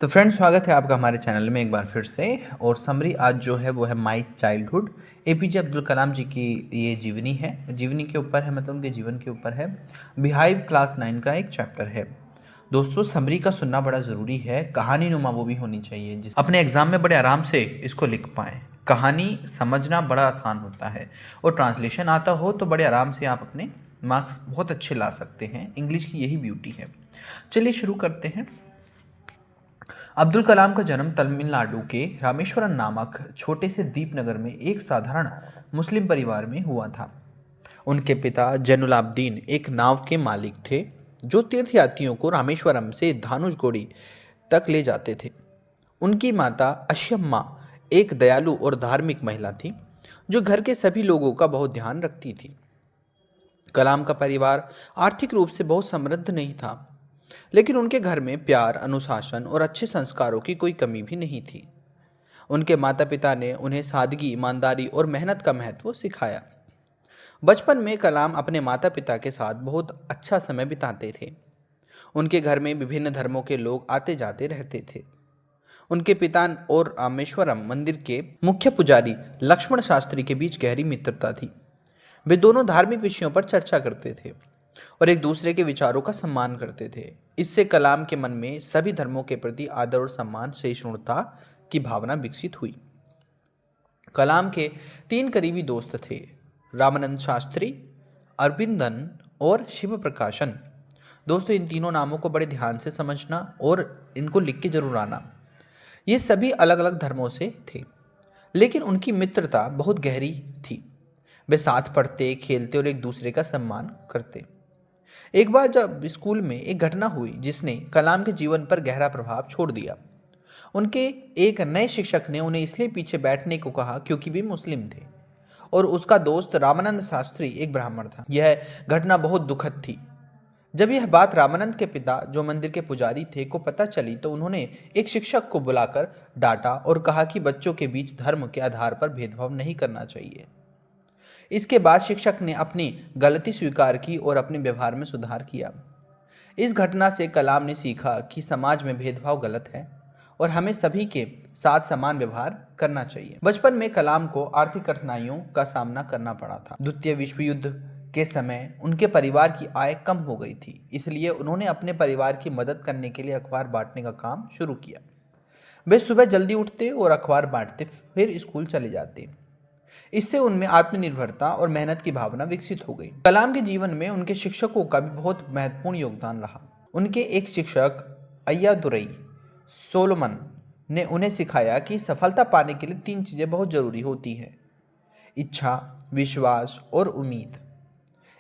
तो फ्रेंड्स, स्वागत है आपका हमारे चैनल में एक बार फिर से। और समरी आज जो है वो है my childhood. APJ Abdul Kalam जी की ये जीवनी है, जीवनी के ऊपर है, मतलब उनके जीवन के ऊपर है। बिहाइव क्लास 9 का एक चैप्टर है। दोस्तों, समरी का सुनना बड़ा ज़रूरी है, कहानी नुमा वो भी होनी चाहिए जिस अपने एग्जाम में बड़े आराम से इसको लिख पाएँ। कहानी समझना बड़ा आसान होता है और ट्रांसलेशन आता हो तो बड़े आराम से आप अपने मार्क्स बहुत अच्छे ला सकते हैं। इंग्लिश की यही ब्यूटी है। चलिए शुरू करते हैं। अब्दुल कलाम का जन्म तमिलनाडु के रामेश्वरम नामक छोटे से द्वीप नगर में एक साधारण मुस्लिम परिवार में हुआ था। उनके पिता जैनुलाब्दीन एक नाव के मालिक थे जो तीर्थयात्रियों को रामेश्वरम से धानुषकोडी तक ले जाते थे। उनकी माता अशम्मा एक दयालु और धार्मिक महिला थी जो घर के सभी लोगों का बहुत ध्यान रखती थी। कलाम का परिवार आर्थिक रूप से बहुत समृद्ध नहीं था, लेकिन उनके घर में प्यार, अनुशासन और अच्छे संस्कारों की कोई कमी भी नहीं थी। उनके माता पिता ने उन्हें सादगी, ईमानदारी और मेहनत का महत्व सिखाया। बचपन में कलाम अपने माता पिता के साथ बहुत अच्छा समय बिताते थे। उनके घर में विभिन्न धर्मों के लोग आते जाते रहते थे। उनके पिता और रामेश्वरम मंदिर के मुख्य पुजारी लक्ष्मण शास्त्री के बीच गहरी मित्रता थी। वे दोनों धार्मिक विषयों पर चर्चा करते थे और एक दूसरे के विचारों का सम्मान करते थे। इससे कलाम के मन में सभी धर्मों के प्रति आदर और सम्मान, सहिष्णुता की भावना विकसित हुई। कलाम के 3 करीबी दोस्त थे, रामानंद शास्त्री, अरविंदन और शिव प्रकाशन। दोस्तों, इन तीनों नामों को बड़े ध्यान से समझना और इनको लिख के जरूर आना। ये सभी अलग अलग धर्मों से थे, लेकिन उनकी मित्रता बहुत गहरी थी। वे साथ पढ़ते, खेलते और एक दूसरे का सम्मान करते। एक बार जब स्कूल में एक घटना हुई जिसने कलाम के जीवन पर गहरा प्रभाव छोड़ दिया। उनके एक नए शिक्षक ने उन्हें इसलिए पीछे बैठने को कहा क्योंकि वे मुस्लिम थे और उसका दोस्त रामानंद शास्त्री एक ब्राह्मण था। यह घटना बहुत दुखद थी। जब यह बात रामानंद के पिता, जो मंदिर के पुजारी थे, को पता चली तो उन्होंने एक शिक्षक को बुलाकर डांटा और कहा कि बच्चों के बीच धर्म के आधार पर भेदभाव नहीं करना चाहिए। इसके बाद शिक्षक ने अपनी गलती स्वीकार की और अपने व्यवहार में सुधार किया। इस घटना से कलाम ने सीखा कि समाज में भेदभाव गलत है और हमें सभी के साथ समान व्यवहार करना चाहिए। बचपन में कलाम को आर्थिक कठिनाइयों का सामना करना पड़ा था। द्वितीय विश्व युद्ध के समय उनके परिवार की आय कम हो गई थी, इसलिए उन्होंने अपने परिवार की मदद करने के लिए अखबार बांटने का काम शुरू किया। वे सुबह जल्दी उठते और अखबार बांटते, फिर स्कूल चले जाते। इससे उनमें आत्मनिर्भरता और मेहनत की भावना विकसित हो गई। कलाम के जीवन में उनके शिक्षकों का भी बहुत महत्वपूर्ण योगदान रहा। उनके एक शिक्षक अय्यादुरई सोलोमन ने उन्हें सिखाया कि सफलता पाने के लिए 3 चीज़ें बहुत जरूरी होती हैं: इच्छा, विश्वास और उम्मीद।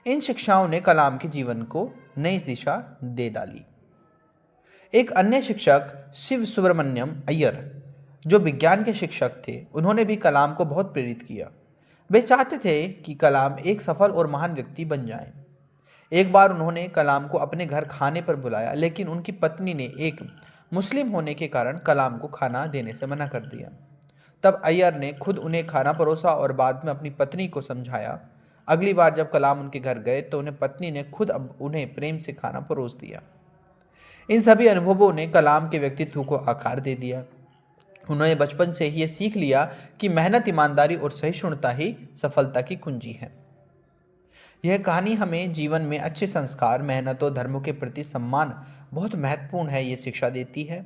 इन शिक्षाओं ने कलाम के जीवन को नई दिशा दे डाली। एक अन्य शिक्षक शिव सुब्रमण्यम अय्यर, जो विज्ञान के शिक्षक थे, उन्होंने भी कलाम को बहुत प्रेरित किया। वे चाहते थे कि कलाम एक सफल और महान व्यक्ति बन जाएं। एक बार उन्होंने कलाम को अपने घर खाने पर बुलाया, लेकिन उनकी पत्नी ने एक मुस्लिम होने के कारण कलाम को खाना देने से मना कर दिया। तब अय्यर ने खुद उन्हें खाना परोसा और बाद में अपनी पत्नी को समझाया। अगली बार जब कलाम उनके घर गए तो उन्हें पत्नी ने खुद अब उन्हें प्रेम से खाना परोस दिया। इन सभी अनुभवों ने कलाम के व्यक्तित्व को आकार दे दिया। उन्होंने बचपन से ही ये सीख लिया कि मेहनत, ईमानदारी और सहिष्णुता ही सफलता की कुंजी है। यह कहानी हमें जीवन में अच्छे संस्कार, मेहनत और धर्मों के प्रति सम्मान बहुत महत्वपूर्ण है, ये शिक्षा देती है।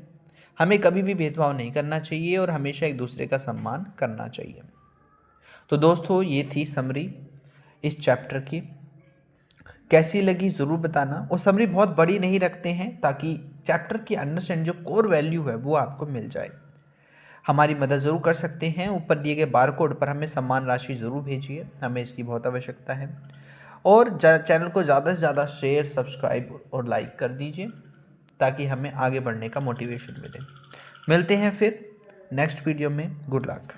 हमें कभी भी भेदभाव नहीं करना चाहिए और हमेशा एक दूसरे का सम्मान करना चाहिए। तो दोस्तों, ये थी समरी इस चैप्टर की। कैसी लगी ज़रूर बताना। और समरी बहुत बड़ी नहीं रखते हैं ताकि चैप्टर की अंडरस्टैंड जो कोर वैल्यू है वो आपको मिल जाए। हमारी मदद ज़रूर कर सकते हैं। ऊपर दिए गए बारकोड पर हमें सम्मान राशि ज़रूर भेजिए, हमें इसकी बहुत आवश्यकता है। और चैनल को ज़्यादा से ज़्यादा शेयर, सब्सक्राइब और लाइक कर दीजिए ताकि हमें आगे बढ़ने का मोटिवेशन मिले। मिलते हैं फिर नेक्स्ट वीडियो में। Good luck.